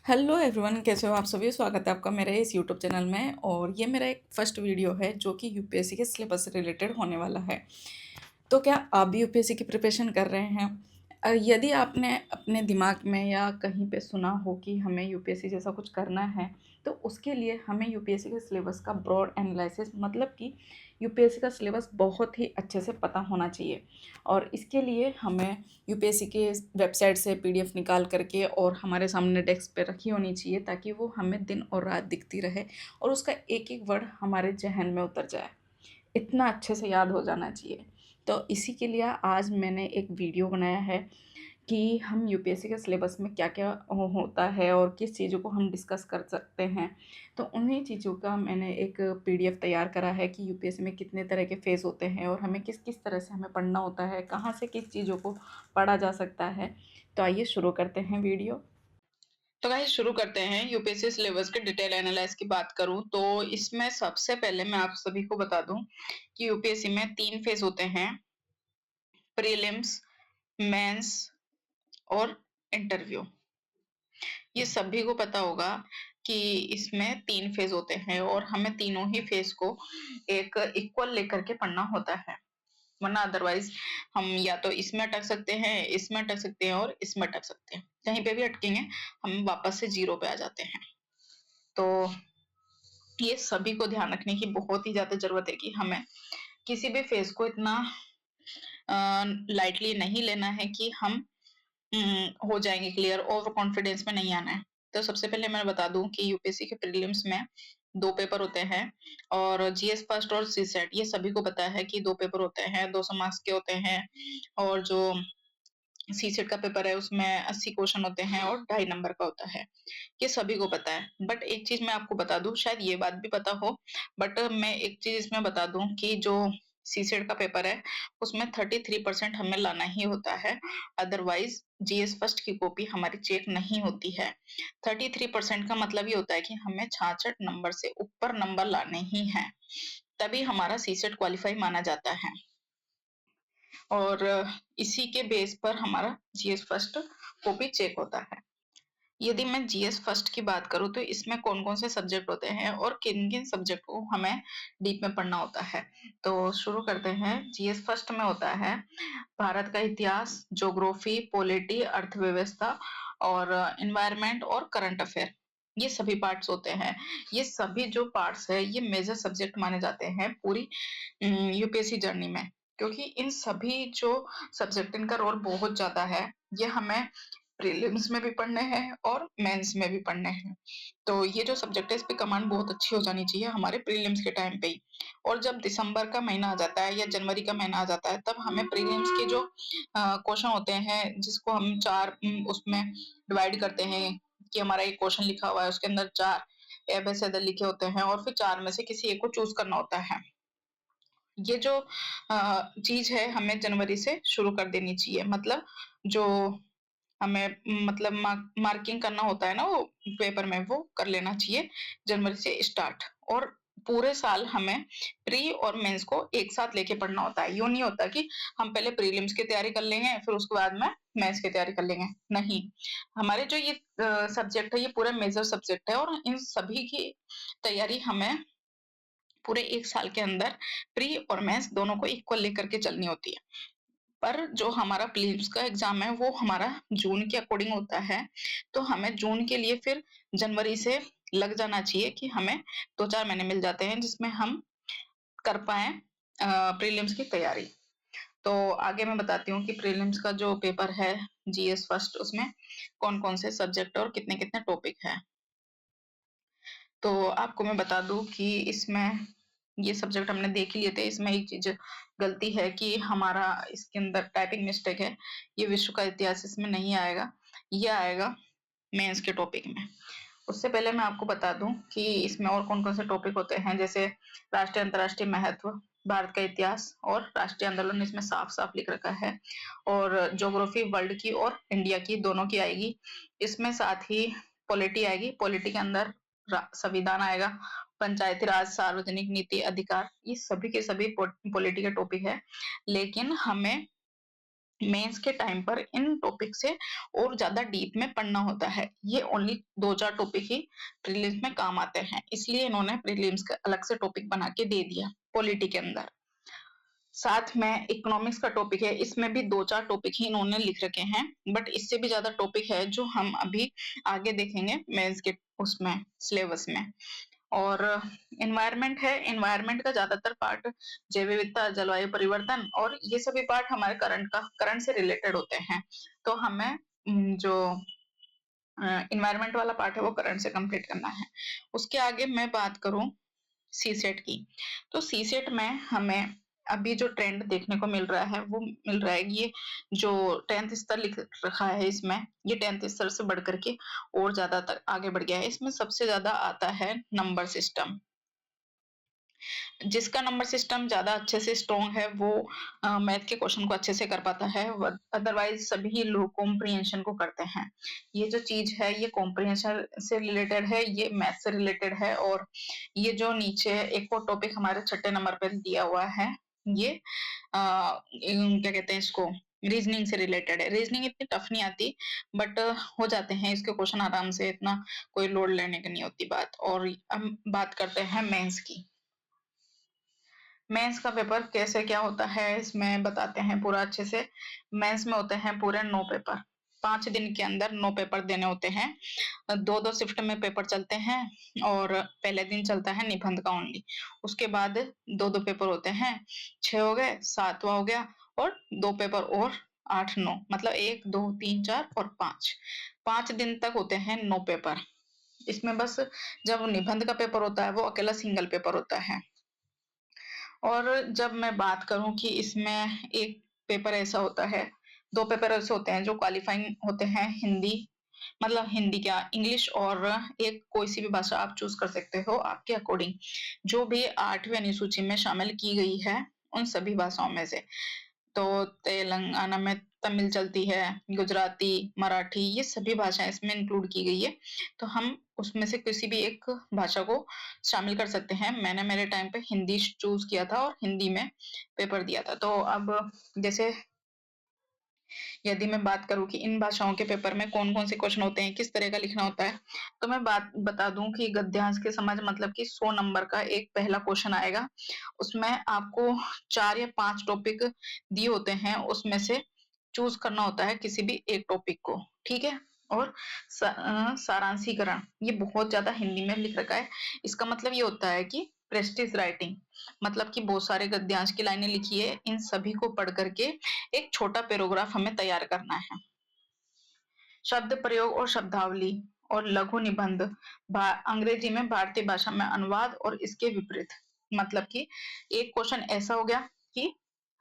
Hello everyone, कैसे हो आप सभी। स्वागत है आपका मेरे इस यूट्यूब चैनल में। और ये मेरा एक फर्स्ट वीडियो है जो कि यूपीएससी के सिलेबस से रिलेटेड होने वाला है। तो क्या आप भी यूपीएससी की प्रिपरेशन कर रहे हैं? यदि आपने अपने दिमाग में या कहीं पे सुना हो कि हमें यूपीएससी जैसा कुछ करना है, तो उसके लिए हमें यूपीएससी के सिलेबस का ब्रॉड एनालिसिस, मतलब कि यूपीएससी का सिलेबस बहुत ही अच्छे से पता होना चाहिए। और इसके लिए हमें यूपीएससी के वेबसाइट से पीडीएफ निकाल करके और हमारे सामने डेस्क पे रखी होनी चाहिए, ताकि वो हमें दिन और रात दिखती रहे और उसका एक एक वर्ड हमारे जहन में उतर जाए। इतना अच्छे से याद हो जाना चाहिए। तो इसी के लिए आज मैंने एक वीडियो बनाया है कि हम यूपीएससी के सिलेबस में क्या क्या होता है और किस चीज़ों को हम डिस्कस कर सकते हैं। तो उन्हीं चीज़ों का मैंने एक पीडीएफ तैयार करा है कि यूपीएससी में कितने तरह के फेज़ होते हैं और हमें किस किस तरह से हमें पढ़ना होता है, कहाँ से किस चीज़ों को पढ़ा जा सकता है। तो आइए शुरू करते हैं वीडियो। तो गाइस शुरू करते हैं। यूपीएससी सिलेबस के डिटेल एनालाइज की बात करूं तो इसमें सबसे पहले मैं आप सभी को बता दूं कि यूपीएससी में 3 फेज होते हैं: प्रीलिम्स, मेंस और इंटरव्यू। ये सभी को पता होगा कि इसमें 3 फेज होते हैं और हमें तीनों ही फेज को एक इक्वल लेकर के पढ़ना होता है, वरना अदरवाइज हम या तो इसमें अटक सकते हैं, इसमें अटक सकते हैं और इसमें अटक सकते हैं। कहीं पे भी अटकेंगे हम वापस से जीरो पे आ जाते हैं। तो ये सभी को ध्यान रखने की बहुत ही ज्यादा जरूरत है कि हमें किसी भी फेज को इतना लाइटली नहीं लेना है कि हम हो जाएंगे क्लियर, ओवर कॉन्फिडेंस में नहीं आना है। तो सबसे पहले मैं बता दूं कि यूपीएससी के प्रीलिम्स में 2 पेपर होते हैं और जीएस फर्स्ट और सीसेट, ये सभी को पता है कि 2 पेपर होते हैं, 200 मार्क्स के होते हैं। और जो सीसेट का पेपर है उसमें 80 क्वेश्चन होते हैं और 2.5 नंबर का होता है। ये सभी को पता है। बट एक चीज मैं आपको बता दूं, शायद ये बात भी पता हो, बट मैं एक चीज इसमें बता दूं कि जो सीसेट का पेपर है उसमें 33% हमें लाना ही होता है, अदरवाइज जीएस फर्स्ट की कॉपी हमारी चेक नहीं होती है। 33% का मतलब ये होता है कि हमें 66 नंबर से ऊपर नंबर लाने ही हैं, तभी हमारा सीसेट क्वालिफाई माना जाता है। और इसी के बेस पर हमारा जीएस फर्स्ट कॉपी चेक होता है। यदि मैं जीएस फर्स्ट की बात करूं तो इसमें कौन कौन से सब्जेक्ट होते हैं और किन किन सब्जेक्ट को हमें डीप में पढ़ना होता है। तो शुरू करते हैं। जीएस फर्स्ट में होता है भारत का इतिहास, ज्योग्राफी, पॉलिटी, अर्थव्यवस्था और एनवायरनमेंट और करंट अफेयर। ये सभी पार्ट्स होते हैं। ये सभी जो पार्ट्स है ये मेजर सब्जेक्ट माने जाते हैं पूरी यूपीएससी जर्नी में, क्योंकि इन सभी जो सब्जेक्ट, इनका रोल बहुत ज्यादा है। ये हमें प्रीलिम्स में भी पढ़ने हैं और मेंस में भी पढ़ने हैं। तो ये जो सब्जेक्ट है इस पे कमांड बहुत अच्छी हो जानी चाहिए हमारे प्रीलिम्स के टाइम पे ही। और जब दिसंबर का महीना आ जाता है या जनवरी का महीना आ जाता है तब हमें प्रीलिम्स के जो क्वेश्चन होते हैं, जिसको हम चार उसमें डिवाइड करते हैं कि हमारा एक क्वेश्चन लिखा हुआ है उसके अंदर 4 एबीसीडी लिखे होते हैं और फिर 4 में से किसी एक को चूज करना होता है। ये जो चीज है हमें जनवरी से शुरू कर देनी चाहिए। मतलब जो हमें मतलब मार्किंग करना होता है ना वो पेपर में, वो कर लेना चाहिए जनवरी से स्टार्ट। और पूरे साल हमें प्री और मेंस को एक साथ लेके पढ़ना होता है। यूं नहीं होता कि हम पहले प्रीलिम्स की तैयारी कर लेंगे फिर उसके बाद में मेंस की तैयारी कर लेंगे, नहीं। हमारे जो ये सब्जेक्ट है ये पूरा मेजर सब्जेक्ट है और इन सभी की तैयारी हमें पूरे एक साल के अंदर प्री और मेंस दोनों को इक्वल लेकर के चलनी होती है। पर जो हमारा प्रीलिम्स का एग्जाम है वो हमारा जून के अकॉर्डिंग होता है, तो हमें जून के लिए फिर जनवरी से लग जाना चाहिए कि हमें 2-4 महीने मिल जाते हैं जिसमें हम कर पाए प्रीलिम्स की तैयारी। तो आगे मैं बताती हूँ कि प्रीलिम्स का जो पेपर है जीएस फर्स्ट, उसमें कौन कौन से सब्जेक्ट और कितने कितने टॉपिक है। तो आपको मैं बता दूं कि इसमें ये सब्जेक्ट हमने देख ही लिए थे। इसमें एक चीज गलती है कि हमारा इसके अंदर टाइपिंग मिस्टेक है। ये विश्व का इतिहास इसमें नहीं आएगा, ये आएगा मेंस के टॉपिक में। उससे पहले मैं आपको बता दूं कि इसमें और कौन कौन से टॉपिक होते हैं, जैसे राष्ट्रीय अंतर्राष्ट्रीय महत्व, भारत का इतिहास और राष्ट्रीय आंदोलन इसमें साफ साफ लिख रखा है। और ज्योग्राफी वर्ल्ड की और इंडिया की दोनों की आएगी इसमें। साथ ही पॉलिटी आएगी, पॉलिटी के अंदर संविधान आएगा, पंचायती राज, सार्वजनिक नीति, अधिकार, ये सभी के सभी पॉलिटी के टॉपिक है। लेकिन हमें मेंस के टाइम पर इन टॉपिक से और ज्यादा डीप में पढ़ना होता है। ये ओनली 2-4 टॉपिक ही प्रीलिम्स में काम आते हैं, इसलिए इन्होंने प्रीलिम्स का अलग से टॉपिक बना के दे दिया पॉलिटी के अंदर। साथ में इकोनॉमिक्स का टॉपिक है, इसमें भी 2-4 टॉपिक ही इन्होंने लिख रखे हैं, बट इससे भी ज्यादा टॉपिक है जो हम अभी आगे देखेंगे मेंस के उसमें सिलेबस में। और एनवायरनमेंट है, एनवायरनमेंट का ज्यादातर पार्ट जैव विविधता, जलवायु परिवर्तन और ये सभी पार्ट हमारे करंट से रिलेटेड होते हैं। तो हमें जो एनवायरनमेंट वाला पार्ट है वो करंट से कंप्लीट करना है। उसके आगे मैं बात करूं सी सेट की, तो सी सेट में हमें अभी जो ट्रेंड देखने को मिल रहा है वो मिल रहा है, ये जो 10th स्तर लिख रखा है इसमें, ये 10th स्तर से बढ़ करके और ज्यादा तक आगे बढ़ गया है। इसमें सबसे ज्यादा आता है नंबर सिस्टम। जिसका नंबर सिस्टम ज्यादा अच्छे से स्ट्रॉन्ग है वो मैथ के क्वेश्चन को अच्छे से कर पाता है, अदरवाइज सभी लोग कॉम्प्रिहेंशन को करते हैं। ये जो चीज है ये कॉम्प्रिहेंशन से रिलेटेड है, ये मैथ से रिलेटेड है। और ये जो नीचे एक और टॉपिक हमारे 6 नंबर पर दिया हुआ है, ये क्या कहते हैं इसको, रीजनिंग से रिलेटेड है। रीजनिंग इतनी टफ नहीं आती, बट हो जाते हैं इसके क्वेश्चन आराम से, इतना कोई लोड लेने की नहीं होती बात। और हम बात करते हैं मेंस की। मेंस का पेपर कैसे क्या होता है इसमें बताते हैं पूरा अच्छे से। मेंस में होते हैं पूरे 9 पेपर, 5 दिन के अंदर 9 पेपर देने होते हैं। 2-2 शिफ्ट में पेपर चलते हैं, और पहले दिन चलता है निबंध का ओनली। उसके बाद 2-2 पेपर होते हैं, 6 हो गए, 7वां हो गया, और 2 पेपर और 8-9, मतलब 1 2 3 4 और 5 दिन तक होते हैं 9 पेपर। इसमें बस जब निबंध का पेपर होता है वो अकेला सिंगल पेपर होता है। और जब मैं बात करूं कि इसमें एक पेपर ऐसा होता है, 2 पेपर ऐसे होते हैं जो क्वालिफाइंग होते हैं, हिंदी, मतलब हिंदी क्या, इंग्लिश, और एक कोई सी भी भाषा आप चूज कर सकते हो आपके अकॉर्डिंग, जो भी 8वीं अनुसूची में शामिल की गई है उन सभी भाषाओं में से। तो तेलंगाना में तमिल चलती है, गुजराती, मराठी, ये सभी भाषाएं इसमें इंक्लूड की गई है। तो हम उसमें से किसी भी एक भाषा को शामिल कर सकते हैं। मैंने मेरे टाइम पे हिंदी चूज किया था और हिंदी में पेपर दिया था। तो अब जैसे यदि मैं बात करूं कि इन भाषाओं के पेपर में कौन-कौन से क्वेश्चन होते हैं, किस तरह का लिखना होता है, तो मैं बात बता दूं कि गद्यांश के समझ मतलब कि 100 नंबर का एक पहला क्वेश्चन आएगा। उसमें आपको 4 या 5 टॉपिक दिए होते हैं, उसमें से चूज करना होता है किसी भी एक टॉपिक को, ठीक है। और सारांशीकरण, ये बहुत ज्यादा हिंदी में लिख रखा है। इसका मतलब ये होता है कि प्रेस्टिज राइटिंग, मतलब कि बहुत सारे गद्यांश की लाइनें लिखी है, इन सभी को पढ़ करके एक छोटा पैराग्राफ हमें तैयार करना है। शब्द प्रयोग और शब्दावली और लघु निबंध, अंग्रेजी में भारतीय भाषा में अनुवाद और इसके विपरीत, मतलब कि एक क्वेश्चन ऐसा हो गया कि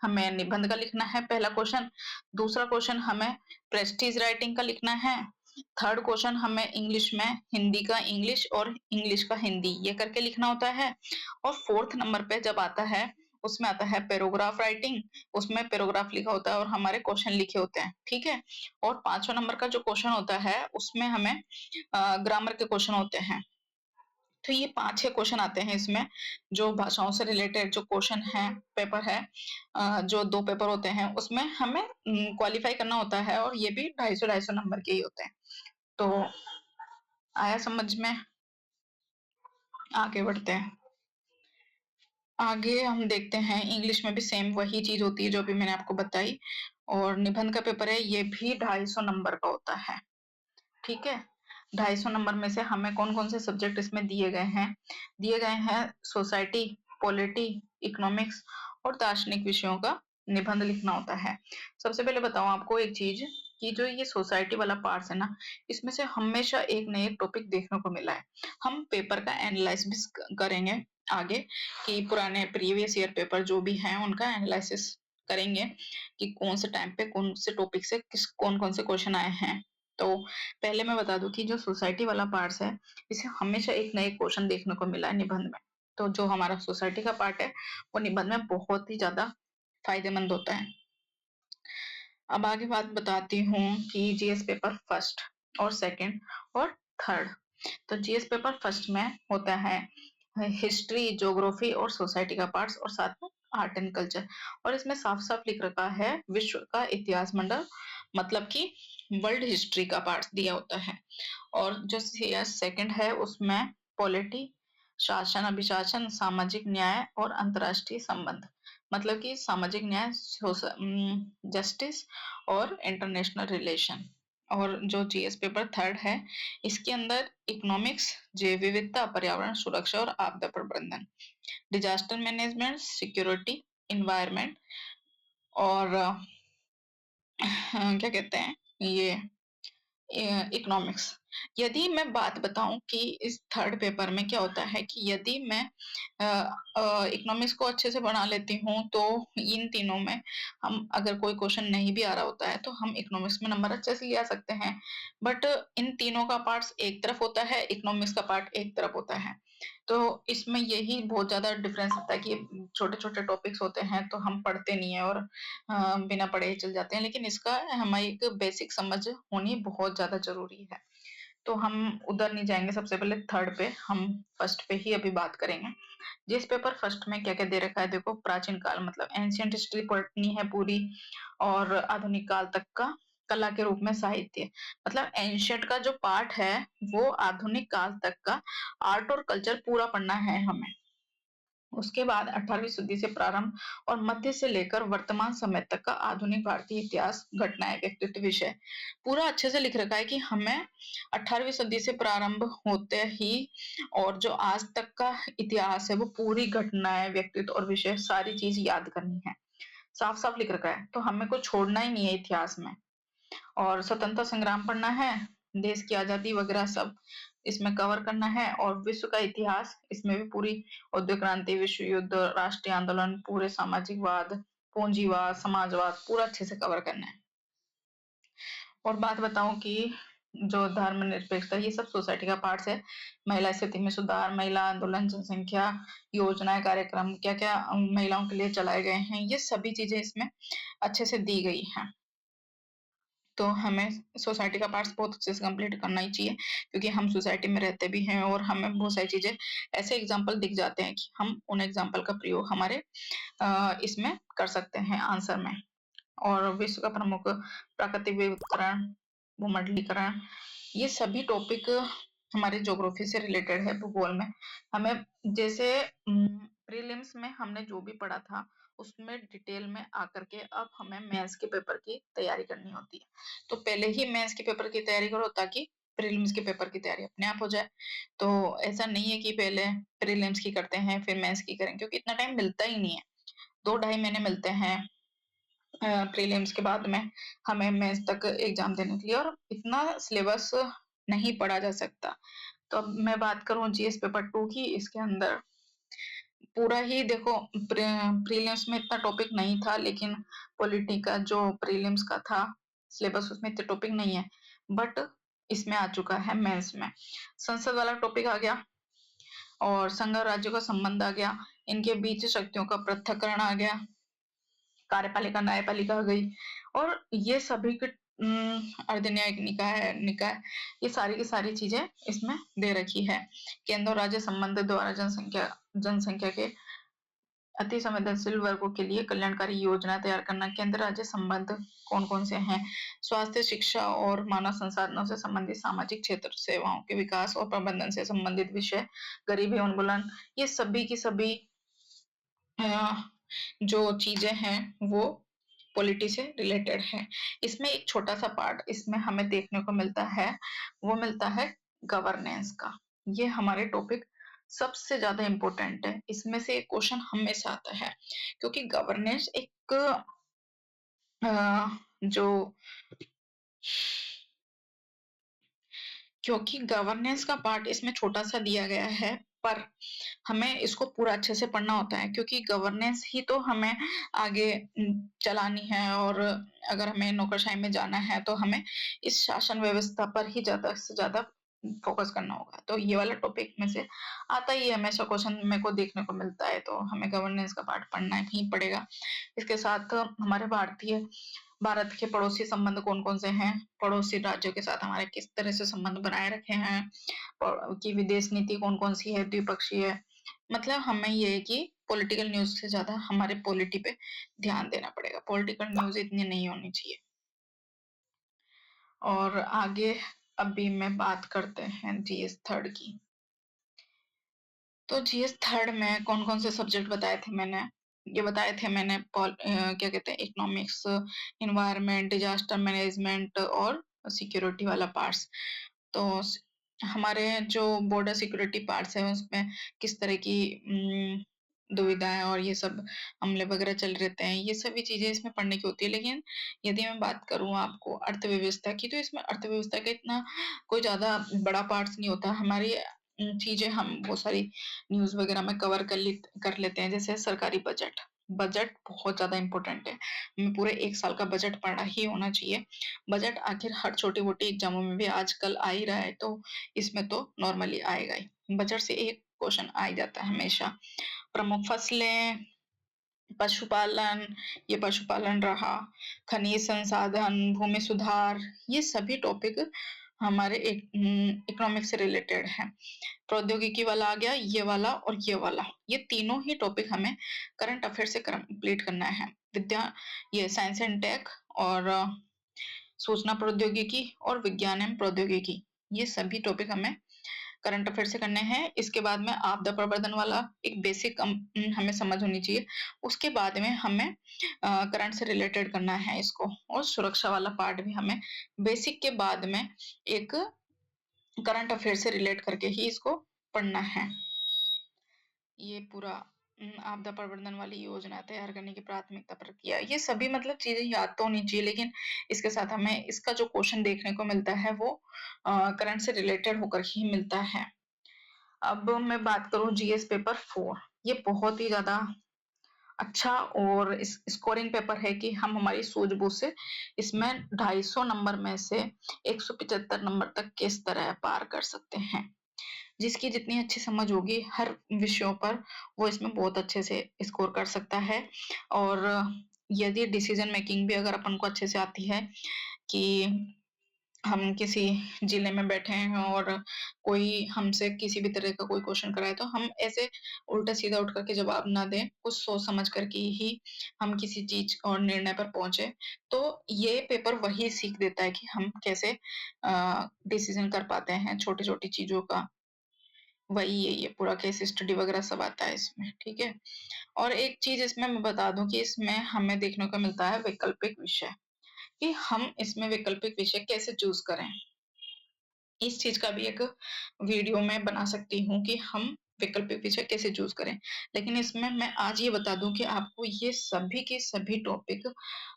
हमें निबंध का लिखना है पहला क्वेश्चन, दूसरा क्वेश्चन हमें प्रेस्टीज राइटिंग का लिखना है, थर्ड क्वेश्चन हमें इंग्लिश में हिंदी का इंग्लिश और इंग्लिश का हिंदी ये करके लिखना होता है, और फोर्थ नंबर पे जब आता है उसमें आता है पैराग्राफ राइटिंग, उसमें पैराग्राफ लिखा होता है और हमारे क्वेश्चन लिखे होते हैं, ठीक है। और 5वां नंबर का जो क्वेश्चन होता है उसमें हमें ग्रामर के क्वेश्चन होते हैं। तो ये 5-6 क्वेश्चन आते हैं इसमें, जो भाषाओं से रिलेटेड जो क्वेश्चन है, पेपर है, जो 2 पेपर होते हैं उसमें हमें क्वालिफाई करना होता है, और ये भी 250-250 नंबर के ही होते हैं। तो आया समझ में? आगे बढ़ते हैं। आगे हम देखते हैं इंग्लिश में भी सेम वही चीज होती है जो भी मैंने आपको बताई, और निबंध का पेपर है, ये भी 250 नंबर का होता है, ठीक है। 250 नंबर में से हमें कौन-कौन से सब्जेक्ट इसमें दिए गए हैं सोसाइटी, पॉलिटी, इकोनॉमिक्स और दार्शनिक विषयों का निबंध लिखना होता है। सबसे पहले बताऊं आपको एक चीज कि जो ये सोसाइटी वाला पार्ट है ना, इसमें से हमेशा एक न एक टॉपिक देखने को मिला है। हम पेपर का एनालिसिस करेंगे आगे, कि पुराने प्रीवियस ईयर पेपर जो भी हैं उनका एनालिसिस करेंगे कि कौन से टाइम पे कौन से टॉपिक से किस कौन-कौन से क्वेश्चन आए हैं। तो पहले मैं बता दूं कि जो सोसाइटी वाला पार्ट है, इसे हमेशा एक नए क्वेश्चन देखने को मिला है निबंध में। तो जो हमारा सोसाइटी का पार्ट है वो निबंध में बहुत ही ज्यादा फायदेमंद होता है। अब आगे बात बताती हूँ कि जीएस पेपर फर्स्ट और सेकंड और थर्ड। तो जीएस पेपर फर्स्ट में होता है हिस्ट्री, ज्योग्राफी और सोसाइटी का पार्ट्स, और साथ में आर्ट एंड कल्चर। और इसमें साफ-साफ लिख रखा है विश्व का इतिहास मंडल, मतलब कि वर्ल्ड हिस्ट्री का पार्ट दिया होता है। और जो सीएस सेकंड है उसमें पॉलिटी, शासन अभिशासन, सामाजिक न्याय और अंतर्राष्ट्रीय संबंध, मतलब कि सामाजिक न्याय, जस्टिस और इंटरनेशनल रिलेशन। और जो जीएस पेपर थर्ड है इसके अंदर इकोनॉमिक्स, जैव विविधता, पर्यावरण सुरक्षा और आपदा प्रबंधन, डिजास्टर मैनेजमेंट, सिक्योरिटी, इन्वायरमेंट और क्या कहते हैं ये इकोनॉमिक्स। यदि मैं बात बताऊं कि इस थर्ड पेपर में क्या होता है कि यदि मैं इकोनॉमिक्स को अच्छे से बना लेती हूँ तो इन तीनों में हम अगर कोई क्वेश्चन नहीं भी आ रहा होता है तो हम इकोनॉमिक्स में नंबर अच्छे से ले आ सकते हैं। बट इन तीनों का पार्ट्स एक तरफ होता है, इकोनॉमिक्स का पार्ट एक तरफ होता है। तो इसमें यही बहुत ज्यादा डिफरेंस होता है कि छोटे छोटे टॉपिक्स होते हैं तो हम पढ़ते नहीं है और बिना पढ़े ही चल जाते हैं, लेकिन इसका हमारी एक बेसिक समझ होनी बहुत ज्यादा जरूरी है। तो हम उधर नहीं जाएंगे, सबसे पहले थर्ड पे, हम फर्स्ट पे ही अभी बात करेंगे। जिस पेपर फर्स्ट में क्या क्या दे रखा है देखो, प्राचीन काल मतलब एंशियंट हिस्ट्री पढ़नी है पूरी, और आधुनिक काल तक का कला के रूप में साहित्य, मतलब एंशियंट का जो पार्ट है वो आधुनिक काल तक का आर्ट और कल्चर पूरा पढ़ना है हमें। उसके बाद 18वीं सदी से प्रारंभ और मध्य से लेकर वर्तमान समय तक का आधुनिक भारतीय इतिहास, घटनाएं, व्यक्तित्व, विषय पूरा अच्छे से लिख रखा है कि हमें 18वीं सदी से प्रारंभ होते ही और जो आज तक का इतिहास है वो पूरी घटनाएं, व्यक्तित्व और विषय सारी चीज याद करनी है। साफ साफ लिख रखा है, तो हमें कुछ छोड़ना ही नहीं है इतिहास में। और स्वतंत्रता संग्राम पढ़ना है, देश की आजादी वगैरह सब इसमें कवर करना है। और विश्व का इतिहास, इसमें भी पूरी औद्योगिक क्रांति, विश्व युद्ध, राष्ट्रीय आंदोलन, पूरे सामाजिकवाद, पूंजीवाद, समाजवाद पूरा अच्छे से कवर करना है। और बात बताऊं कि जो धर्मनिरपेक्षता, ये सब सोसाइटी का पार्ट्स है। महिला स्थिति में सुधार, महिला आंदोलन, जनसंख्या, योजनाएं, कार्यक्रम क्या क्या महिलाओं के लिए चलाए गए हैं, ये सभी चीजें इसमें अच्छे से दी गई हैं। तो हमें सोसाइटी का पार्ट्स बहुत अच्छे से कंप्लीट करना ही चाहिए, क्योंकि हम सोसाइटी में रहते भी हैं और हमें बहुत सारी चीजें ऐसे एग्जाम्पल दिख जाते हैं कि हम उन एग्जाम्पल का प्रयोग हमारे इसमें कर सकते हैं आंसर में। और विश्व का प्रमुख प्राकृतिक विविधीकरण, भूमंडलीकरण, ये सभी टॉपिक हमारे ज्योग्राफी से रिलेटेड है, भूगोल में। हमें जैसे प्रीलिम्स में हमने जो भी पढ़ा था उसमें डिटेल में आकर के अब हमें मेंस के पेपर की तैयारी करनी होती है। तो पहले ही मेंस के पेपर की तैयारी करो ताकि प्रीलिम्स के पेपर की तैयारी अपने आप हो जाए। तो ऐसा नहीं है कि पहले प्रीलिम्स की करते हैं फिर मेंस की करें, क्योंकि इतना टाइम मिलता ही नहीं है। 2 ढाई महीने मिलते हैं प्रीलिम्स के बाद में हमें मेंस तक एग्जाम देने के लिए, और इतना सिलेबस नहीं पढ़ा जा सकता। तो अब मैं बात करूं जीएस पेपर 2 की, इसके अंदर पूरा ही देखो प्रीलिम्स में इतना टॉपिक नहीं था, लेकिन पॉलिटी का जो प्रीलिम्स का था सिलेबस उसमें इतने टॉपिक नहीं है, बट इसमें आ चुका है मेंस में। संसद वाला टॉपिक आ गया और संघ और राज्यों का संबंध आ गया, इनके बीच शक्तियों का पृथक्करण आ गया, कार्यपालिका न्यायपालिका आ गई, और ये सभी के अर्धन्यायिक निकाय है, निकाय, ये सारी की सारी चीजें इसमें दे रखी है। केंद्र और राज्य संबंध द्वारा जनसंख्या के अति संवेदनशील वर्गों के लिए कल्याणकारी योजना तैयार करना, केंद्र राज्य संबंध कौन कौन से हैं, स्वास्थ्य, शिक्षा और मानव संसाधनों से संबंधित सामाजिक क्षेत्र, सेवाओं के विकास और प्रबंधन से संबंधित विषय, गरीबी उन्मूलन, ये सभी की सभी जो चीजें हैं वो पॉलिटी से रिलेटेड है। इसमें एक छोटा सा पार्ट इसमें हमें देखने को मिलता है, वो मिलता है गवर्नेंस का। ये हमारे टॉपिक सबसे ज्यादा इम्पोर्टेंट है, इसमें से एक क्वेश्चन हमेशा आता है, क्योंकि गवर्नेंस एक जो क्योंकि गवर्नेंस का पार्ट इसमें छोटा सा दिया गया है, पर हमें इसको पूरा अच्छे से पढ़ना होता है, क्योंकि गवर्नेंस ही तो हमें आगे चलानी है, और अगर हमें नौकरशाही में जाना है तो हमें इस शासन व्यवस्था पर ही ज्यादा से ज्यादा फोकस करना होगा। तो ये वाला टॉपिक में से आता ही है, हमेशा क्वेश्चन मेरे को देखने को मिलता है, तो हमें गवर्नेंस का पार्ट पढ़ना ही पड़ेगा। इसके साथ हमारे भारत के पड़ोसी संबंध कौन कौन से हैं, पड़ोसी राज्यों के साथ हमारे किस तरह से संबंध बनाए रखे हैं, कि विदेश नीति कौन कौन सी है, द्विपक्षीय है, मतलब हमें ये है कि पॉलिटिकल न्यूज़ से ज़्यादा हमारे पॉलिटी पे ध्यान देना पड़ेगा। पॉलिटिकल न्यूज़ इतनी नहीं होनी चाहिए। और आगे अभी मैं बात करते हैं जीएस थर्ड की। तो जीएस थर्ड में कौन-कौन से सब्जेक्ट बताए थे मैंने? ये बताए थे मैंने क्या कहते हैं इकोनॉमिक्स, एनवायरनमेंट, डिजास्टर मैनेजमेंट और सिक्योरिटी वाला पार्ट्स। तो हमारे जो बॉर्डर सिक्योरिटी पार्ट्स है उसमें किस तरह की दुविधाएं और ये सब हमले वगैरह चल रहते हैं, ये सभी चीजें इसमें पढ़ने की होती है। लेकिन यदि मैं बात करूं आपको अर्थव्यवस्था की, तो इसमें अर्थव्यवस्था का इतना कोई ज्यादा बड़ा पार्ट्स नहीं होता। हमारी चीजें हम बहुत सारी न्यूज वगैरह में कवर कर लेते हैं, जैसे सरकारी बजट। बजट बहुत ज्यादा इंपॉर्टेंट है, हमें पूरे एक साल का बजट पढ़ना ही होना चाहिए। बजट आखिर हर छोटी मोटी एग्जामों में भी आजकल आ ही रहा है, तो इसमें तो नॉर्मली आएगा ही। बजट से एक क्वेश्चन आ ही जाता है हमेशा। प्रमुख फसलें, पशुपालन, ये पशुपालन रहा, खनिज संसाधन, भूमि सुधार, ये सभी टॉपिक हमारे इकोनॉमिक से रिलेटेड है। प्रौद्योगिकी वाला आ गया, ये वाला और ये वाला, ये तीनों ही टॉपिक हमें करंट अफेयर से कंप्लीट करना है। ये साइंस एंड टेक और सूचना प्रौद्योगिकी और विज्ञान एवं प्रौद्योगिकी, ये सभी टॉपिक हमें करंट अफेयर से करने हैं। इसके बाद में आपदा प्रबंधन वाला एक बेसिक हमें समझ होनी चाहिए। उसके बाद में हमें करंट से रिलेटेड करना है इसको, और सुरक्षा वाला पार्ट भी हमें बेसिक के बाद में एक करंट अफेयर से रिलेट करके ही इसको पढ़ना है। ये पूरा आपदा प्रबंधन वाली योजना तैयार करने की प्राथमिकता प्रक्रिया, ये सभी मतलब चीजें याद तो होनी चाहिए, लेकिन इसके साथ हमें इसका जो क्वेश्चन देखने को मिलता है वो करंट से रिलेटेड होकर ही मिलता है। अब मैं बात करूं जीएस पेपर 4, ये बहुत ही ज्यादा अच्छा और स्कोरिंग पेपर है कि हम हमारी सूझबूझ से इसमें 250 नंबर में से 175 नंबर तक किस तरह पार कर सकते हैं। जिसकी जितनी अच्छी समझ होगी हर विषयों पर, वो इसमें बहुत अच्छे से स्कोर कर सकता है। और यदि डिसीजन मेकिंग भी अगर अपन को अच्छे से आती है कि हम किसी जिले में बैठे हैं और कोई हमसे किसी भी तरह का कोई क्वेश्चन कराए, तो हम ऐसे उल्टा सीधा उठ करके जवाब ना दें, कुछ सोच समझ करके ही हम किसी चीज और निर्णय पर पहुंचे। तो ये पेपर वही सीख देता है कि हम कैसे डिसीजन कर पाते हैं छोटी छोटी चीजों का। वही है, ये पूरा केस स्टडी वगैरह सब आता है इसमें, ठीक है। और एक चीज इसमें मैं बता दूं कि इसमें हमें देखने को मिलता है वैकल्पिक विषय, कि हम इसमें वैकल्पिक विषय कैसे चूज करें। इस चीज का भी एक वीडियो मैं बना सकती हूँ कि हम वैकल्पिक विषय कैसे चूज करें। लेकिन इसमें मैं आज ये बता दूं कि आपको ये सभी के सभी टॉपिक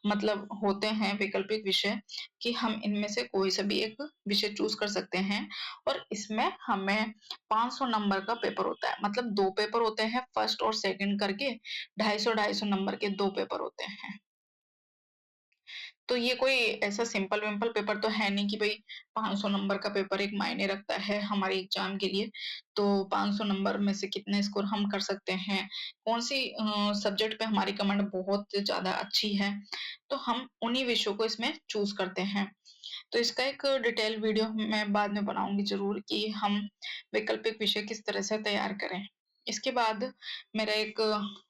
मतलब होते हैं वैकल्पिक विषय, कि हम इनमें से कोई सा भी एक विषय चूज कर सकते हैं। और इसमें हमें 500 नंबर का पेपर होता है, मतलब 2 पेपर होते हैं, फर्स्ट और सेकंड करके 250-250 नंबर के 2 पेपर होते हैं। तो ये कोई ऐसा सिंपल विंपल पेपर तो है नहीं कि भाई 500 नंबर का पेपर एक मायने रखता है हमारे एग्जाम के लिए। तो 500 नंबर में से कितने स्कोर हम कर सकते हैं, कौन सी सब्जेक्ट पे हमारी कमांड बहुत ज्यादा अच्छी है, तो हम उन्हीं विषयों को इसमें चूज करते हैं। तो इसका एक डिटेल वीडियो मैं बाद में बनाऊंगी जरूर, कि हम वैकल्पिक विषय किस तरह से तैयार करें। इसके बाद मेरा एक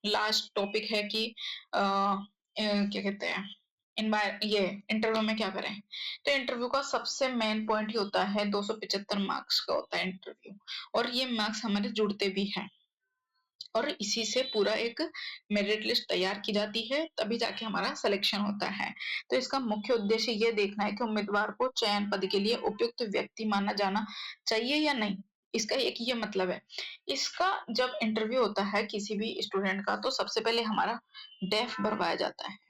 लास्ट टॉपिक है कि क्या कहते हैं ये इंटरव्यू में क्या करें। तो इंटरव्यू का सबसे मेन पॉइंट ही होता है 275 मार्क्स का होता है इंटरव्यू, और ये मार्क्स हमारे जुड़ते भी हैं, और इसी से पूरा एक मेरिट लिस्ट तैयार की जाती है, तभी जाके हमारा सिलेक्शन होता है। तो इसका मुख्य उद्देश्य ये देखना है कि उम्मीदवार को चयन पद के लिए उपयुक्त व्यक्ति माना जाना चाहिए या नहीं। इसका एक ये मतलब है। इसका जब इंटरव्यू होता है किसी भी स्टूडेंट का, तो सबसे पहले हमारा डेफ भरवाया जाता है।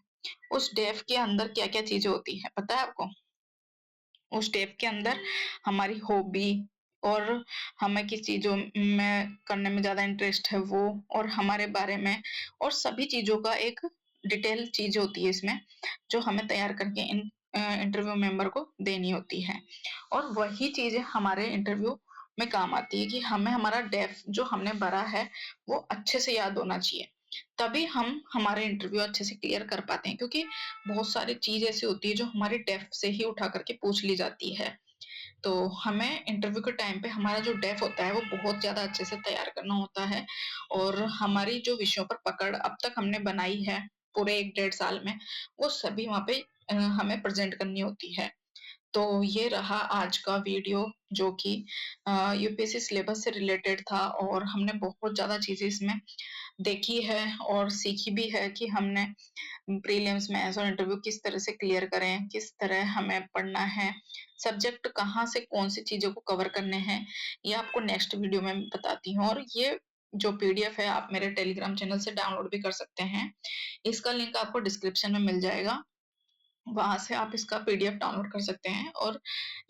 उस डेफ के अंदर क्या क्या चीजें होती है पता है आपको? उस डेफ के अंदर हमारी हॉबी, और हमें किस चीजों में करने में ज्यादा इंटरेस्ट है वो, और हमारे बारे में, और सभी चीजों का एक डिटेल चीज होती है इसमें, जो हमें तैयार करके इन इंटरव्यू मेंबर को देनी होती है। और वही चीजें हमारे इंटरव्यू में काम आती है, कि हमें हमारा डेफ जो हमने भरा है वो अच्छे से याद होना चाहिए, तभी हम हमारे इंटरव्यू अच्छे से क्लियर कर पाते हैं। क्योंकि बहुत सारी चीज ऐसी होती है जो हमारी डेफ से ही उठा करके पूछ ली जाती है। तो हमें इंटरव्यू के टाइम पे हमारा जो डेफ होता है वो बहुत ज़्यादा अच्छे से तैयार करना होता है और हमारी जो विषयों पर पकड़ अब तक हमने बनाई है पूरे 1 डेढ़ साल में, वो सभी वहाँ पे हमें प्रेज़ेंट करनी होती है। तो ये रहा आज का वीडियो जो कि यूपीएससी सिलेबस से रिलेटेड था और हमने बहुत ज़्यादा चीज़ें इसमें देखी है और सीखी भी है कि हमने प्रीलिम्स, मेंस और इंटरव्यू किस तरह से क्लियर करें, किस तरह हमें पढ़ना है, सब्जेक्ट कहाँ से कौन-सी चीज़ों को कवर करने हैं, ये आपको नेक्स्ट वीडियो में बताती हूँ और ये जो पीडीएफ है आप मेरे टेलीग्राम चैनल से डाउनलोड भी कर सकते हैं। इसका लिंक आपको डिस्क्रिप्शन में मिल जाएगा। वहाँ से आप इसका पीडीएफ डाउनलोड कर सकते हैं और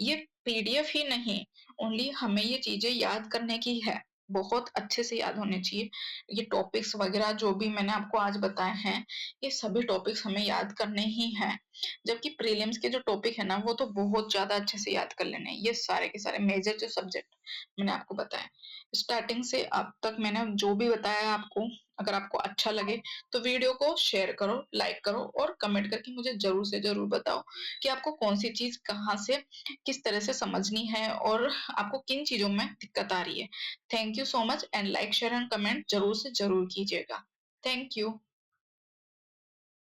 ये पीडीएफ ही नहीं, ओनली हमें ये चीज़ें याद करने की है, बहुत अच्छे से याद होने चाहिए। ये टॉपिक्स वगैरह जो भी मैंने आपको आज बताए हैं, ये सभी टॉपिक्स हमें याद करने ही हैं। जबकि प्रीलिम्स के जो टॉपिक है ना, वो तो बहुत ज़्यादा अच्छे से याद कर लेने हैं, ये सारे के सारे मेजर जो सब्जेक्ट मैंने आपको बताए। स्टार्टिंग से अब तक मैंने जो भी बताया आपको, अगर आपको अच्छा लगे तो वीडियो को शेयर करो, लाइक करो और कमेंट करके मुझे ज़रूर से ज़रूर बताओ कि आपको कौन-सी चीज़ कहाँ से, किस तरह से समझनी है और आपको किन चीज़ों में दिक्कत आ रही है। Thank you so much and like, share and comment ज़रूर से ज़रूर कीजिएगा। Thank you.